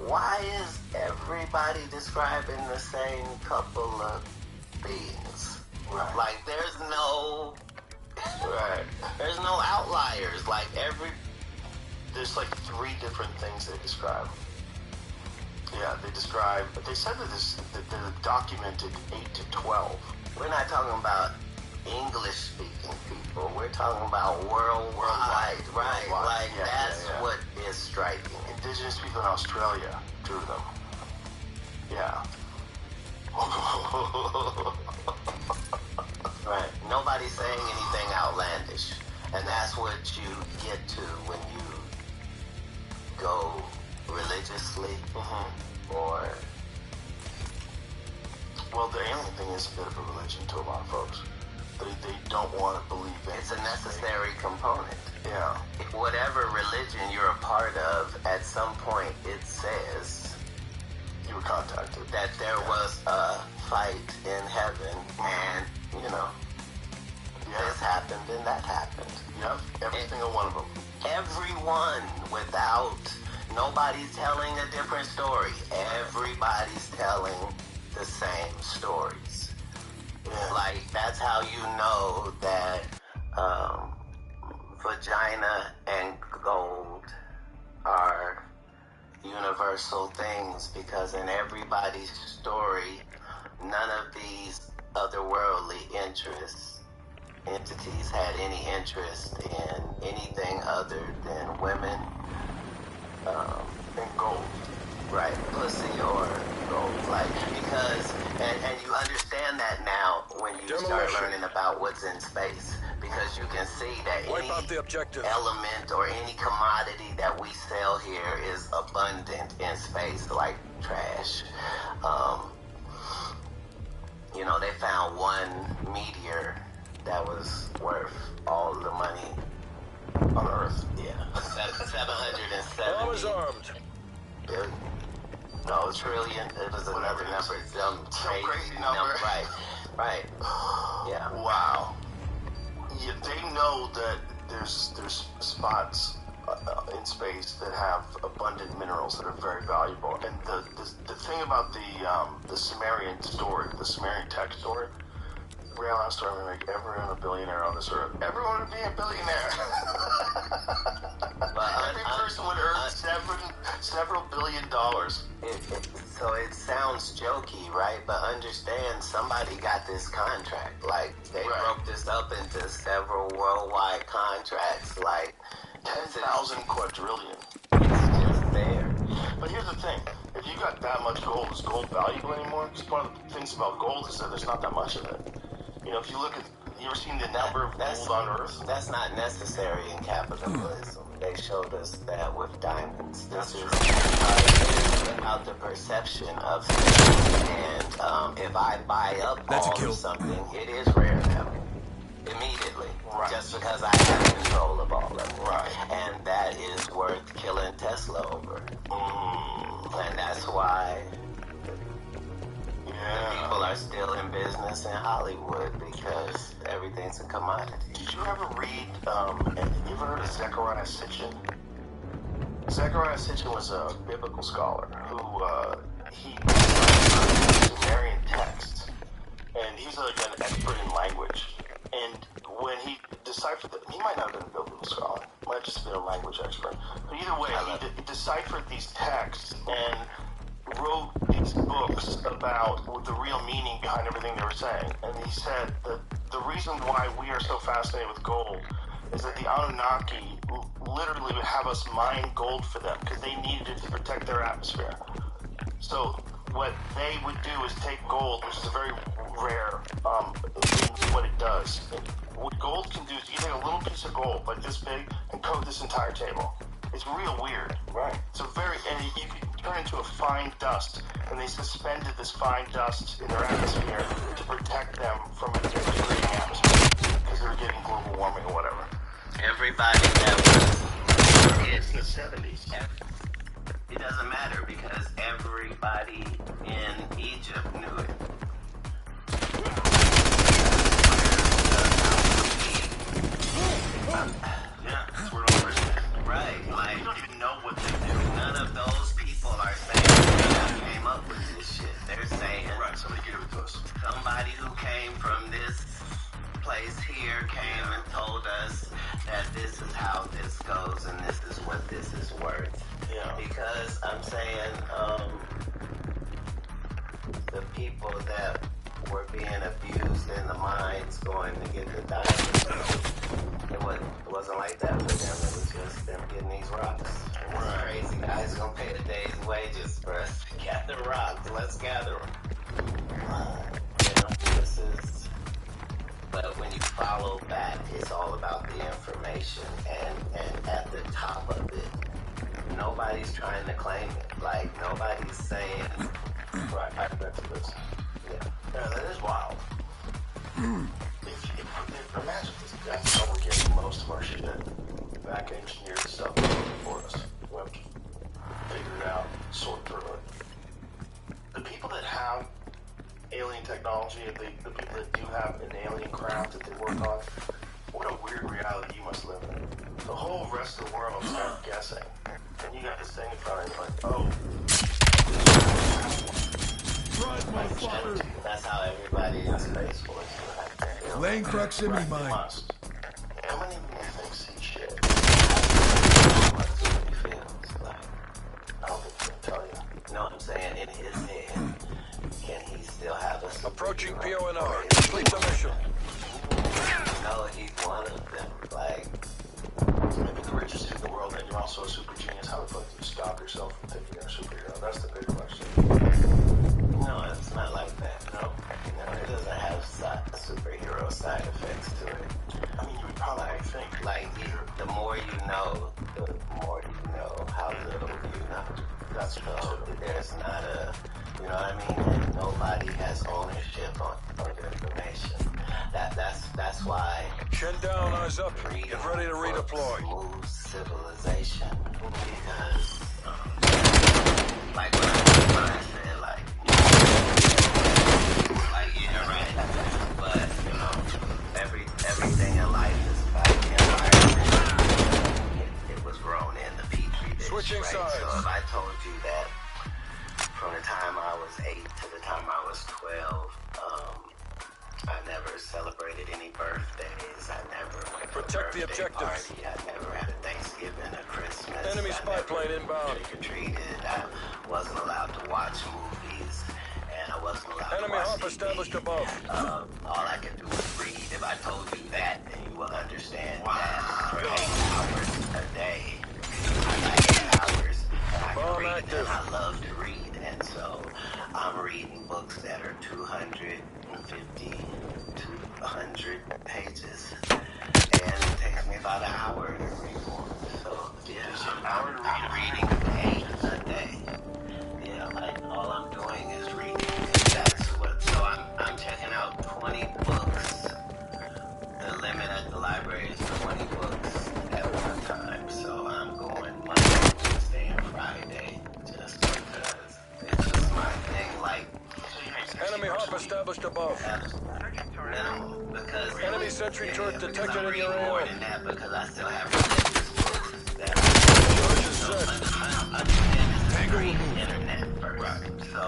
why is everybody describing the same couple of beings? Right. Like, there's no Right. There's no outliers. Like there's like 3 different things they describe. Yeah, they said that they're documented 8 to 12. We're not talking about English-speaking people. We're talking about worldwide. Right. Like, that's what is striking. Indigenous people in Australia drew them. Yeah. Right. Nobody's saying anything outlandish. And that's what you get to when you go religiously or... Well, the alien thing is a bit of a religion to a lot of folks. They don't want to believe it. It's a necessary component. Yeah. Whatever religion you're a part of, at some point it says... You were contacted. That there was a fight in heaven and, you know, this happened and that happened. Yep, every single one of them. Everyone, without... Nobody's telling a different story. Everybody's telling the same stories. Yeah. Like, that's how you know that vagina and gold are universal things, because in everybody's story, none of these otherworldly entities had any interest in anything other than women and gold. Right, pussy or gold, like, because, and you understand that now when you start learning about what's in space, because you can see that any element or any commodity that we sell here is abundant in space, like trash. You know, they found one meteor that was worth all the money on Earth. Yeah, 770 Bombers armed. billion. No, trillion. It was another number. Some crazy number. Right. Yeah. Wow. Yeah, they know that there's spots in space that have abundant minerals that are very valuable. And the thing about the Sumerian story, the Sumerian text story, real life story would make everyone a billionaire on this earth. Everyone would be a billionaire. Every person would earn several $billion. So it sounds jokey, right? But understand, somebody got this contract. Like, they broke this up into several worldwide contracts. Like, 10,000 quadrillion. It's just there. But here's the thing. If you got that much gold, is gold valuable anymore? Because one of the things about gold is that there's not that much of it. You know, if you look at, you ever seen the number of gold on Earth? That's not necessary in capitalism. They showed us that with diamonds. This is about the perception of things. And if I buy up all of something, it is rare now. Immediately. Right. Just because I have control of all of it. Right. And that is worth killing Tesla over. And that's why people are still in business in Hollywood, because everything's a commodity. Did you ever read, you ever heard of Zecharia Sitchin? Zecharia Sitchin was a biblical scholar who, he Sumerian texts, and he's like an expert in language. And when he deciphered them, he might not have been a biblical scholar, might have just been a language expert. But either way, he deciphered these texts and wrote these books about the real meaning behind everything they were saying. And he said that the reason why we are so fascinated with gold is that the Anunnaki literally would have us mine gold for them because they needed it to protect their atmosphere. So what they would do is take gold, which is a very rare, what it does. What gold can do is you take a little piece of gold, like this big, and coat this entire table. It's real weird. Right. So and you can turn into a fine dust, and they suspended this fine dust in their atmosphere to protect them from a degrading atmosphere, because they were getting global warming or whatever. Everybody that was It's in the 70s. It doesn't matter, because everybody in Egypt knew it. Yeah, that's where it all is. Right, like, You don't even know what they do. none of those people are saying they came up with this shit. They're saying, Right, somebody gave it to us. place here came and told us that this is how this goes and this is what this is worth. Yeah. Because I'm saying, the people that were being abused in the mines going to get the diamonds, it wasn't like that for them. It was just them getting these rocks. It was crazy. Guys gonna pay a day's wages for us to gather rocks. Let's gather them. This is. But when you follow back, it's all about the information, and at the top of it, nobody's trying to claim it. Like nobody's saying. Right, I bet to this. Yeah. Yeah, that is wild. If imagine this, that's how we're getting most of our shit back engineered stuff for us. We'll figure it out, sort through it. The people that have alien technology, the people that do have an alien craft that they work on, what a weird reality you must live in. The whole rest of the world is kind of guessing. And you got this thing in front of you like, oh. That's how everybody in space was. Laying proximity mine. How many of you think see shit? I don't think he can tell you. No, I'm saying in his head, can he still have a Approaching PONR. Complete the mission. No, he's one of them. Like, Maybe the richest in the world, and you're also a super genius. How the fuck do you stop yourself from thinking you're a superhero? That's the big question. no, it's not like that. No, it doesn't have superhero side effects to it. I mean, you would probably think. Like, the more you know, the more you know how little you know. That's So there's not a, you know what I mean? And nobody has ownership on the information. That's why. Chin down, eyes up. Freedom Get ready to redeploy. moves civilization because, like when I said, like yeah, right. But everything in life is about the environment. It was grown in the petri dish. Switching right? sides. So if I told you that from the time I was 8 to the time I was 12. I never celebrated any birthdays. I never went to Protect a the birthday objectives. party. I never had a Thanksgiving or Christmas. Enemy I spy never plane inbound. trick-or-treated. I wasn't allowed to watch movies, and I wasn't allowed Enemy to watch hop TV. established above. All I could do was read. If I told you that, then you will understand that for 8 hours a day, I got 8 hours, and I can read, active. and I love to read, and so I'm reading books that are 250 to 100 pages, and it takes me about an hour to read one. So yeah, I'm reading 8 a day. Yeah, like all I'm doing is reading. That's what. So I'm checking out 20 books. The limit at the library is 20 books at one time. So I'm going Monday, Wednesday, and Friday just because it's just my thing. Like. Enemy hop established above. Minimum, because Enemy sentry turret detected in your more area. than that because I still have religious books that understand the internet first. So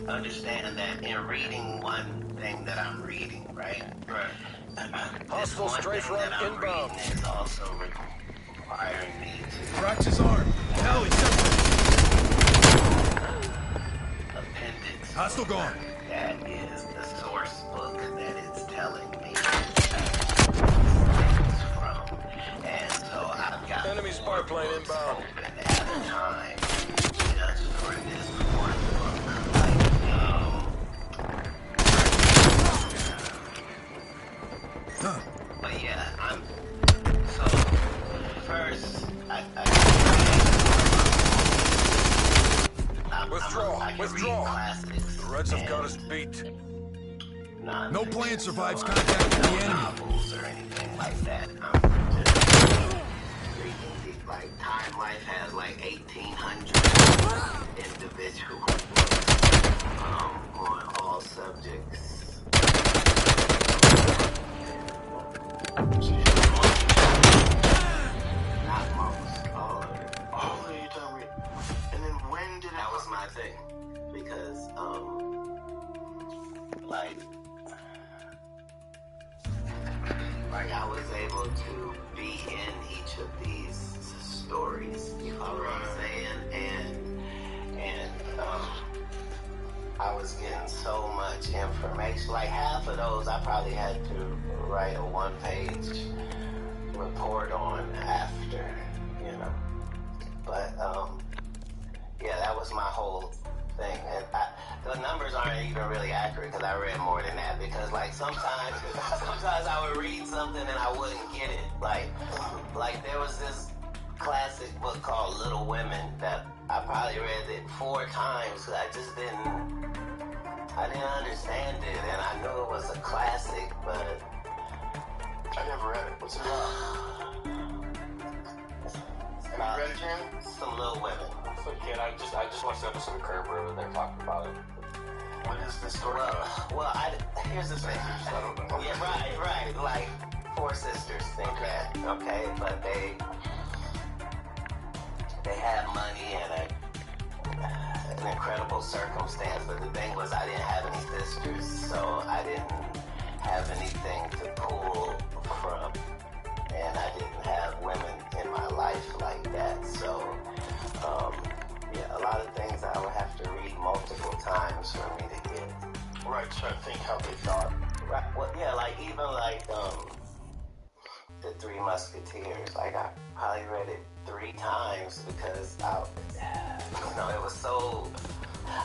understand that in reading one thing that I'm reading, right? Hostile strafe run inbound. Is also requiring me to Cracks his arm. Hell, he's separate. appendix. Hostile gone. That is the source book that it's telling me from. And so I've got Enemy spy plane books inbound. open at a time just for this one book. Like, but yeah, so first I Withdraw. read classics. The Reds have got us beat. No plane survives contact with the enemy. Novels or anything like that. I'm just reading like Time Life has like 1,800 individual books on all subjects. Not most, all of it. Oh, you done read. And then when did That was my thing because like like I was able to be in each of these stories. You follow what I'm saying? And I was getting so much information. Like half of those I probably had to write a 1-page report on after, you know. But yeah, that was my whole thing. And the numbers aren't even really accurate because I read more than that. Because like sometimes I would read something and I wouldn't get it. Like there was this classic book called Little Women that I probably read it 4 times because I just didn't understand it, and I knew it was a classic, but I never read it. What's it about? Have you read it, Jeremy? Some Little Women. Kid, I just watched the episode of Curb where they're talking about it. What is the story about? Well, here's the thing. I don't know. Yeah, right. Like 4 sisters think that, okay, but they have money and an incredible circumstance. But the thing was, I didn't have any sisters, so I didn't have anything to pull from, and I didn't have women in my life like that. So, yeah, a lot of things I would have to read multiple times for me to get. Right, so I think how they thought. Right, well, yeah, like even like the 3 Musketeers. Like I probably read it 3 times because it was so.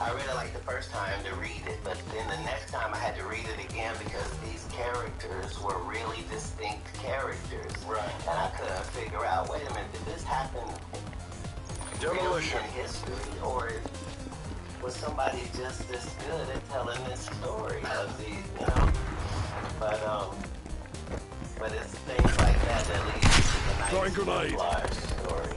I read it like the first time to read it, but then the next time I had to read it again because these characters were really distinct characters. Right. And I couldn't figure out, wait a minute, did this happen really in history, or was somebody just this good at telling this story of these, you know? But it's things like that that lead you to the Throwing grenade. large story.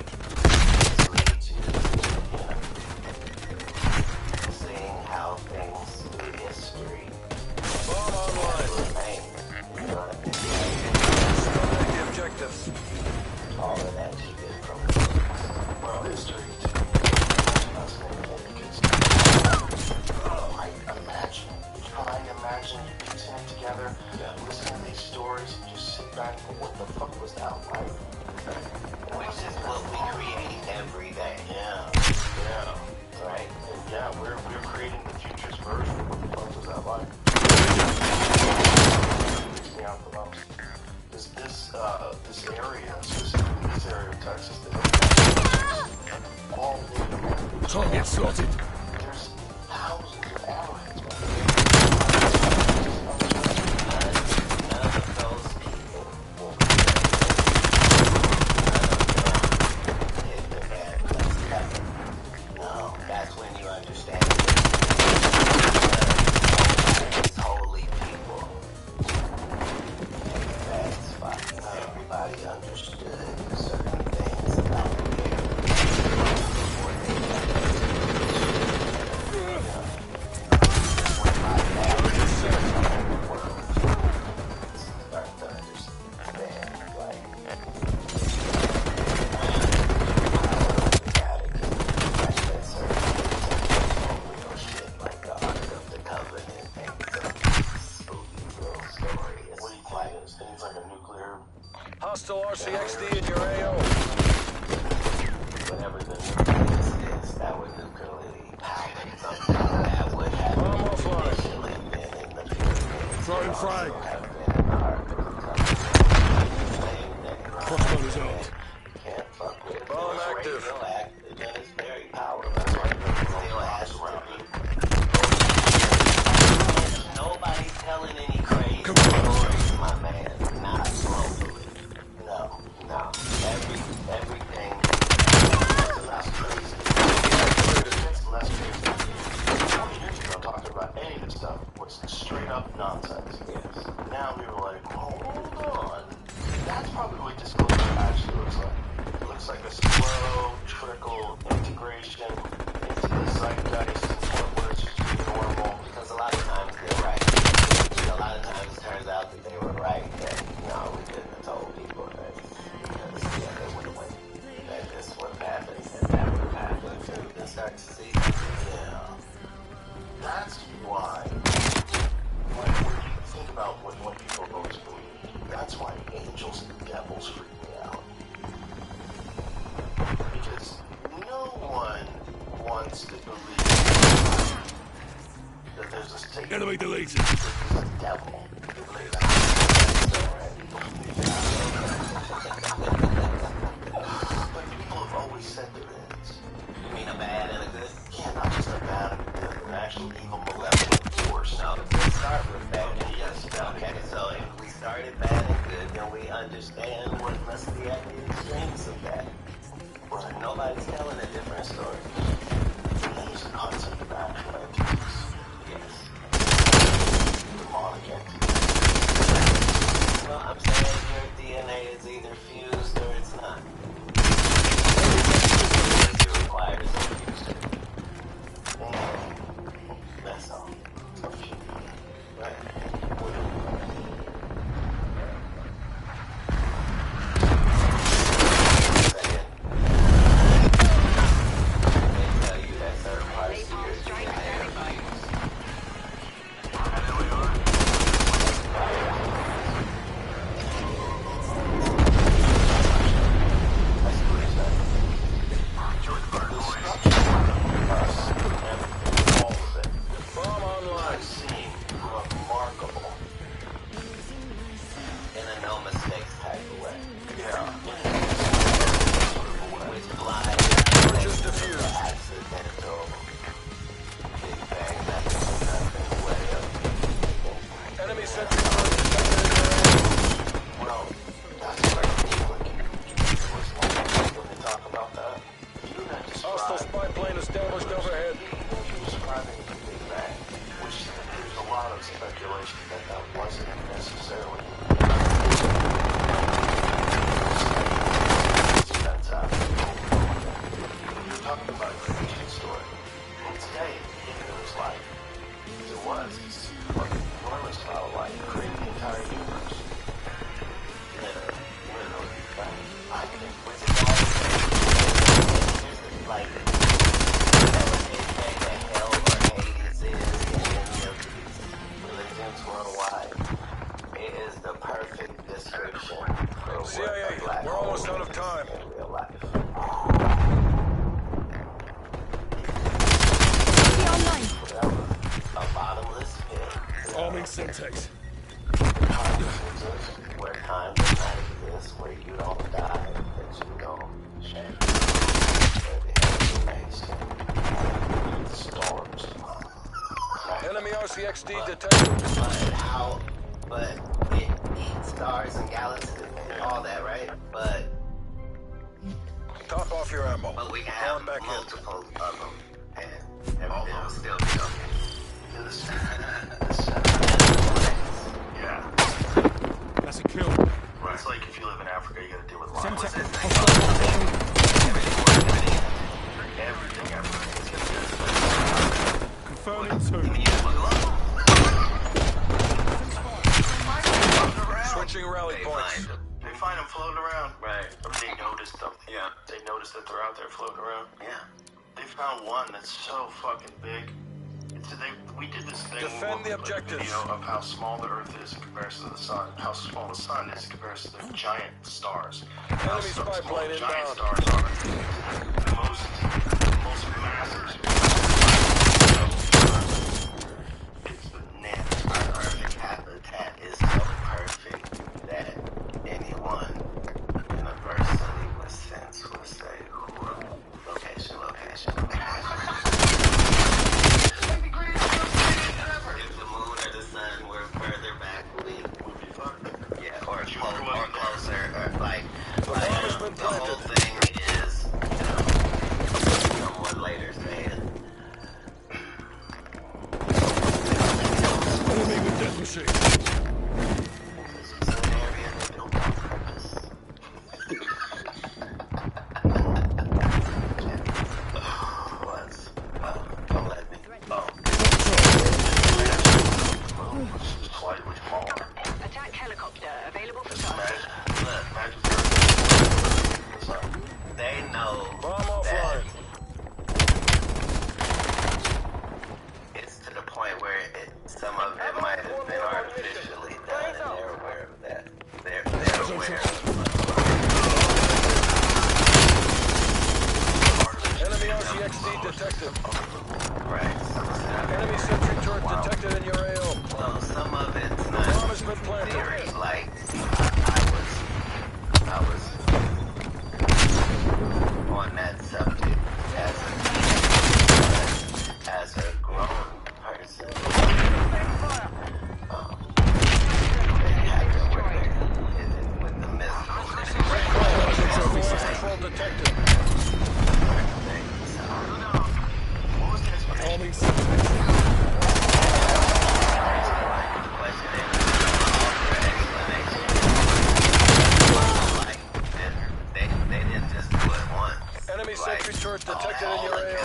Seeing how things through history. Bomb online. You know what I mean? Select the objectives. All of that you get from books. Well, history. Imagine you piecing it together, listening to these stories, and just sit back and what the fuck was that like? Which is what we create every day. Yeah. Right? And yeah, we're creating the future's version of what the fuck was that like? Freaks me out the most. This area, specifically this area of Texas, all Target slotted. there's thousands of arrowheads, man. None of those people will hit the bad place ever. No, that's when you understand it's holy people. That's fine. Everybody understood certain things about the area before they Hostile RCXD in your AO. whatever the nucleus is, that would nuclearly power something that would have Bomb offline. initially been in the pyramids. Throwing frag. Have been in the Ark of the Covenant. Crossbow is out. Can't fuck with it. Bomb It's active. radioactive and it's very powerful. That's why it still has to be. Nobody's telling any crazy stories, my man. Not locally. No. Everything is less crazy. It's less crazy. 20 years ago, talking about any of this stuff was straight up nonsense. Yes. Now we were like, hold on. That's probably what disclosure actually looks like. It looks like a slow trickle integration into the zeitgeist to the point where it's just normal. Because a lot of times they're right. A lot of times it turns out that they were right. That, no, we couldn't have told people that. Because, yeah, they would have went. That this would have happened and that would have happened. So you can start to see. Yeah. That's why, when you think about what people always believe, that's why devil. But people have always said there is. You mean a bad and a good? Yeah, not just a bad and good, an actual evil malevolent force. No, let's start with bad. Yes, Okay, so if we started bad and good, then we understand what must be at the extremes of that. Right. Nobody's telling a different story. He's a concept of actual entities. Yes. Demonic entities. Well, I'm saying your DNA is either fused or it's not. It requires a fusion. That's all. Right. They tell you that certain parts of your DNA are fused. Bomb online. Remarkable. In a no mistakes type of way. Yeah. Which flies Just diffused. accidental. Big bang, nothing way up. Enemy sentry gun detected in your area. Well, that's what I think when they talk about that. If you had Hostile spy plane established overhead. describing the Big Bang, which there's a lot of speculation that that wasn't necessarily. That's you're talking about a creation story. And today, it was like, it was enormous amount of light, creating the entire universe. I think with it all, Like, whatever they say that hell or Hades is in any of these religions worldwide, it is the perfect description for CIA, what a black we're almost hole out of time. is in real life. A bottomless pit. Arming Semtex. time exists. Where time does not exist, where you don't die, but you don't change. Where the hell remains Stars. Enemy RCXD detected. but it eats stars and galaxies and all that, right? But Top off your ammo. we can Going have back in. multiple of them, and everything will still be okay. Yeah. That's a kill. Right. It's like if you live in Africa, you gotta deal with lions. What's his name? Everything, Confirming two. Switching rally They points. find them. They find them floating around. Right. They noticed them. Yeah. They noticed that they're out there floating around. Yeah. They found one that's so fucking big. We did this thing. Defend the where we played a objectives. video of how small the Earth is in comparison to the Sun. How small the Sun is in comparison to the giant stars. How Enemy spy small plane the giant inbound. stars are. The most massive. It's bananas. Our perfect habitat is so perfect that anyone universally with sense will say, location, location, location. If the moon or the sun were further back, we would be fucked. Yeah, or closer, or like bomb has been the whole planted. thing is, someone later saying, Enemy with death machine. this is an area that built on purpose. Once, don't let me. Slightly smaller. Attack helicopter available for target. They know Bomb that offline. it's to the point where some of it might have been artificial.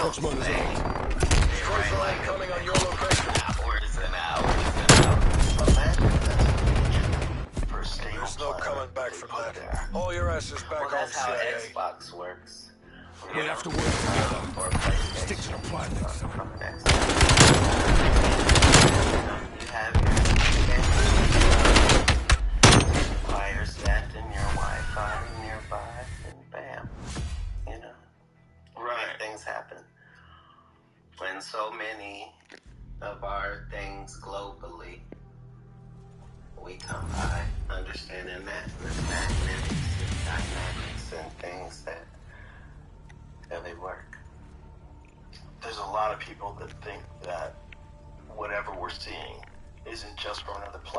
Proxima is out. Cruiser incoming on your location. Hours and hours and hours. Imagine that's for a stable There's no planet coming back they from put that. there. All your asses back Well, on that's how CIA. Xbox works. We have to work together. Or PlayStation. Stick to the plan next time. From Xbox. You have your fire set and your Wi-Fi nearby, and bam, you know, right, things happen. When so many of our things globally, we come by understanding that the dynamics and things that they work. There's a lot of people that think that whatever we're seeing isn't just from another planet.